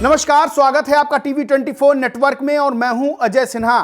नमस्कार, स्वागत है आपका टीवी 24 नेटवर्क में और मैं हूं अजय सिन्हा।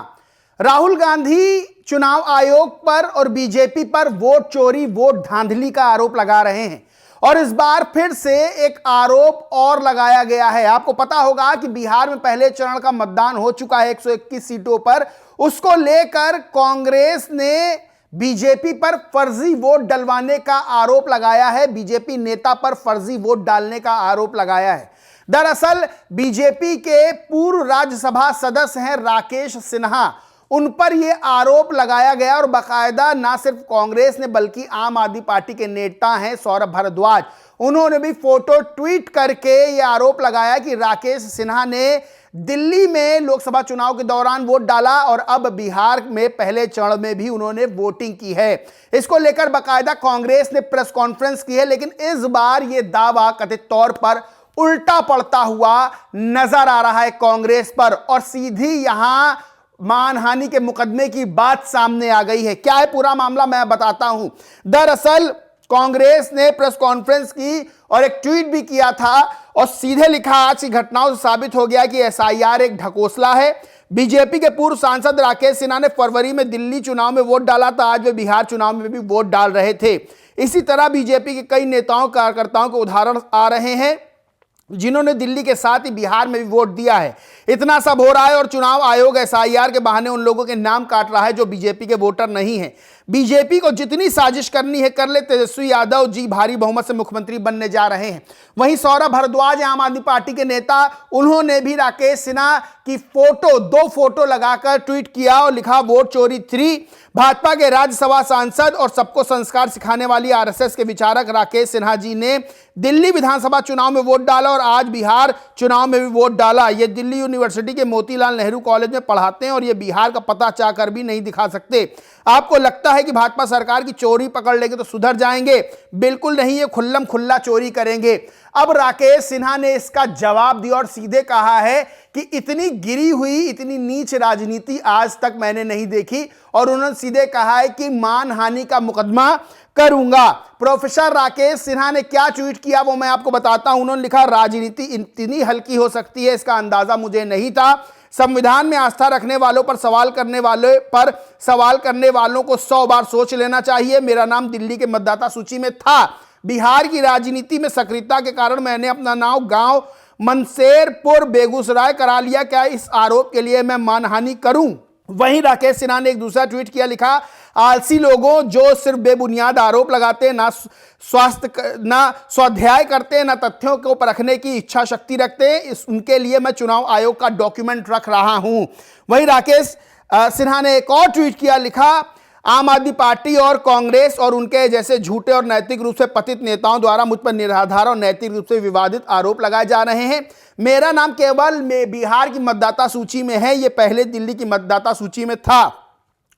राहुल गांधी चुनाव आयोग पर और बीजेपी पर वोट चोरी, वोट धांधली का आरोप लगा रहे हैं और इस बार फिर से एक आरोप और लगाया गया है। आपको पता होगा कि बिहार में पहले चरण का मतदान हो चुका है 121 सीटों पर। उसको लेकर कांग्रेस ने बीजेपी पर फर्जी वोट डलवाने का आरोप लगाया है, बीजेपी नेता पर फर्जी वोट डालने का आरोप लगाया है। दरअसल बीजेपी के पूर्व राज्यसभा सदस्य हैं राकेश सिन्हा, उन पर यह आरोप लगाया गया और बाकायदा ना सिर्फ कांग्रेस ने बल्कि आम आदमी पार्टी के नेता हैं सौरभ भारद्वाज, उन्होंने भी फोटो ट्वीट करके यह आरोप लगाया कि राकेश सिन्हा ने दिल्ली में लोकसभा चुनाव के दौरान वोट डाला और अब बिहार में पहले चरण में भी उन्होंने वोटिंग की है। इसको लेकर बाकायदा कांग्रेस ने प्रेस कॉन्फ्रेंस की है, लेकिन इस बार यह दावा कथित तौर पर उल्टा पड़ता हुआ नजर आ रहा है कांग्रेस पर और सीधी यहां मानहानि के मुकदमे की बात सामने आ गई है। क्या है पूरा मामला, मैं बताता हूं। दरअसल कांग्रेस ने प्रेस कॉन्फ्रेंस की और एक ट्वीट भी किया था और सीधे लिखा, आज की घटनाओं से साबित हो गया कि एसआईआर एक ढकोसला है। बीजेपी के पूर्व सांसद राकेश सिन्हा ने फरवरी में दिल्ली चुनाव में वोट डाला था, आज वे बिहार चुनाव में भी वोट डाल रहे थे। इसी तरह बीजेपी के कई नेताओं कार्यकर्ताओं के उदाहरण आ रहे हैं जिन्होंने दिल्ली के साथ ही बिहार में भी वोट दिया है। इतना सब हो रहा है और चुनाव आयोग एसआईआर के बहाने उन लोगों के नाम काट रहा है जो बीजेपी के वोटर नहीं हैं। बीजेपी को जितनी साजिश करनी है कर ले, तेजस्वी यादव जी भारी बहुमत से मुख्यमंत्री बनने जा रहे हैं। वहीं सौरभ भारद्वाज आम आदमी पार्टी के नेता, उन्होंने भी राकेश सिन्हा की फोटो, 2 फोटो लगाकर ट्वीट किया और लिखा वोट चोरी 3। भाजपा के राज्यसभा सांसद और सबको संस्कार सिखाने वाली आरएसएस के विचारक राकेश सिन्हा जी ने दिल्ली विधानसभा चुनाव में वोट डाला और आज बिहार चुनाव में भी वोट डाला। ये दिल्ली यूनिवर्सिटी के मोतीलाल नेहरू कॉलेज में पढ़ाते हैं और ये बिहार का पता चाहकर भी नहीं दिखा सकते। आपको लगता है कि भाजपा सरकार की चोरी पकड़ लेंगे तो सुधर जाएंगे? बिल्कुल नहीं, ये खुल्लम खुल्ला चोरी करेंगे। अब राकेश सिन्हा ने इसका जवाब दिया और सीधे कहा है कि इतनी गिरी हुई, इतनी नीच राजनीति आज तक मैंने नहीं देखी और उन्होंने सीधे कहा है कि मानहानि का मुकदमा करूंगा। प्रोफेसर राकेश सिन्हा ने क्या ट्वीट किया वो मैं आपको बताता हूं। उन्होंने लिखा, राजनीति इतनी हल्की हो सकती है इसका अंदाजा मुझे नहीं था। संविधान में आस्था रखने वालों पर सवाल करने वालों को 100 बार सोच लेना चाहिए। मेरा नाम दिल्ली के मतदाता सूची में था। बिहार की राजनीति में सक्रियता के कारण मैंने अपना नाम गांव मनसेरपुर बेगूसराय करा लिया। क्या इस आरोप के लिए मैं मानहानि करूं? वहीं राकेश सिन्हा ने एक दूसरा ट्वीट किया, लिखा, आलसी लोगों जो सिर्फ बेबुनियाद आरोप लगाते हैं, ना स्वाध्याय करते हैं, ना तथ्यों को परखने की इच्छा शक्ति रखते हैं, उनके लिए मैं चुनाव आयोग का डॉक्यूमेंट रख रहा हूं। वहीं राकेश सिन्हा ने एक और ट्वीट किया, लिखा, आम आदमी पार्टी और कांग्रेस और उनके जैसे झूठे और नैतिक रूप से पतित नेताओं द्वारा मुझ पर निराधार और नैतिक रूप से विवादित आरोप लगाए जा रहे हैं। मेरा नाम केवल बिहार की मतदाता सूची में है, ये पहले दिल्ली की मतदाता सूची में था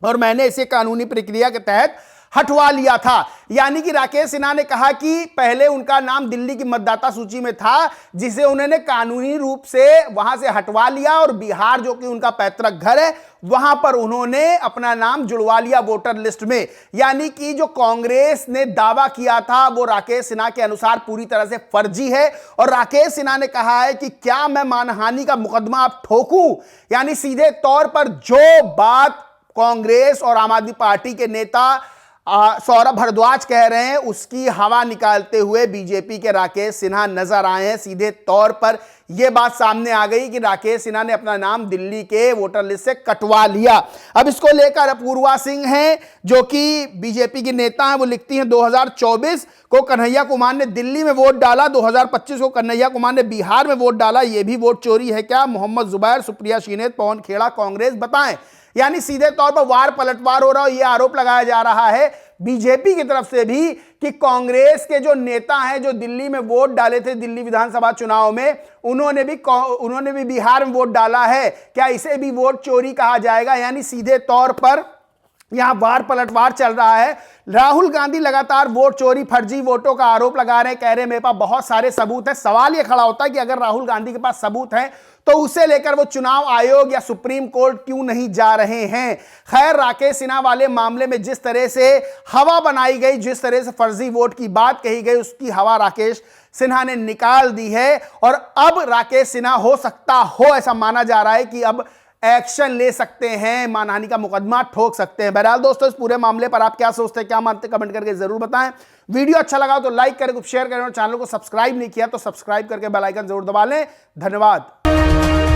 और मैंने इसे कानूनी प्रक्रिया के तहत हटवा लिया था। यानी कि राकेश सिन्हा ने कहा कि पहले उनका नाम दिल्ली की मतदाता सूची में था, जिसे उन्होंने कानूनी रूप से वहां से हटवा लिया और बिहार जो कि उनका पैतृक घर है वहां पर उन्होंने अपना नाम जुड़वा लिया वोटर लिस्ट में। यानी कि जो कांग्रेस ने दावा किया था वो राकेश सिन्हा के अनुसार पूरी तरह से फर्जी है और राकेश सिन्हा ने कहा है कि क्या मैं मानहानि का मुकदमा अब ठोकूं? यानी सीधे तौर पर जो बात कांग्रेस और आम आदमी पार्टी के नेता सौरभ भारद्वाज कह रहे हैं उसकी हवा निकालते हुए बीजेपी के राकेश सिन्हा नजर आए हैं। सीधे तौर पर यह बात सामने आ गई कि राकेश सिन्हा ने अपना नाम दिल्ली के वोटर लिस्ट से कटवा लिया। अब इसको लेकर अपूर्वा सिंह हैं जो कि बीजेपी की नेता हैं, वो लिखती हैं 2024 को कन्हैया कुमार ने दिल्ली में वोट डाला, 2025 को कन्हैया कुमार ने बिहार में वोट डाला, यह भी वोट चोरी है क्या? मोहम्मद जुबैर, सुप्रिया शीनेत, पवन खेड़ा, कांग्रेस, बताएं। यानी सीधे तौर पर वार पलटवार हो रहा है। यह आरोप लगाया जा रहा है बीजेपी की तरफ से भी कि कांग्रेस के जो नेता हैं जो दिल्ली में वोट डाले थे दिल्ली विधानसभा चुनाव में, उन्होंने भी बिहार में वोट डाला है, क्या इसे भी वोट चोरी कहा जाएगा? यानी सीधे तौर पर यहां वार पलटवार चल रहा है। राहुल गांधी लगातार वोट चोरी, फर्जी वोटों का आरोप लगा रहे हैं, कह रहे हैं मेरे पास बहुत सारे सबूत हैं। सवाल यह खड़ा होता है कि अगर राहुल गांधी के पास सबूत हैं तो उसे लेकर वो चुनाव आयोग या सुप्रीम कोर्ट क्यों नहीं जा रहे हैं। खैर, राकेश सिन्हा वाले मामले में जिस तरह से हवा बनाई गई, जिस तरह से फर्जी वोट की बात कही गई, उसकी हवा राकेश सिन्हा ने निकाल दी है और अब राकेश सिन्हा हो सकता हो, ऐसा माना जा रहा है कि अब एक्शन ले सकते हैं, मानहानि का मुकदमा ठोक सकते हैं। बहरहाल दोस्तों, इस पूरे मामले पर आप क्या सोचते हैं, क्या मानते हैं, कमेंट करके जरूर बताएं। वीडियो अच्छा लगा तो लाइक करें, शेयर करें और चैनल को सब्सक्राइब नहीं किया तो सब्सक्राइब करके बेल आइकन जरूर दबा लें। धन्यवाद।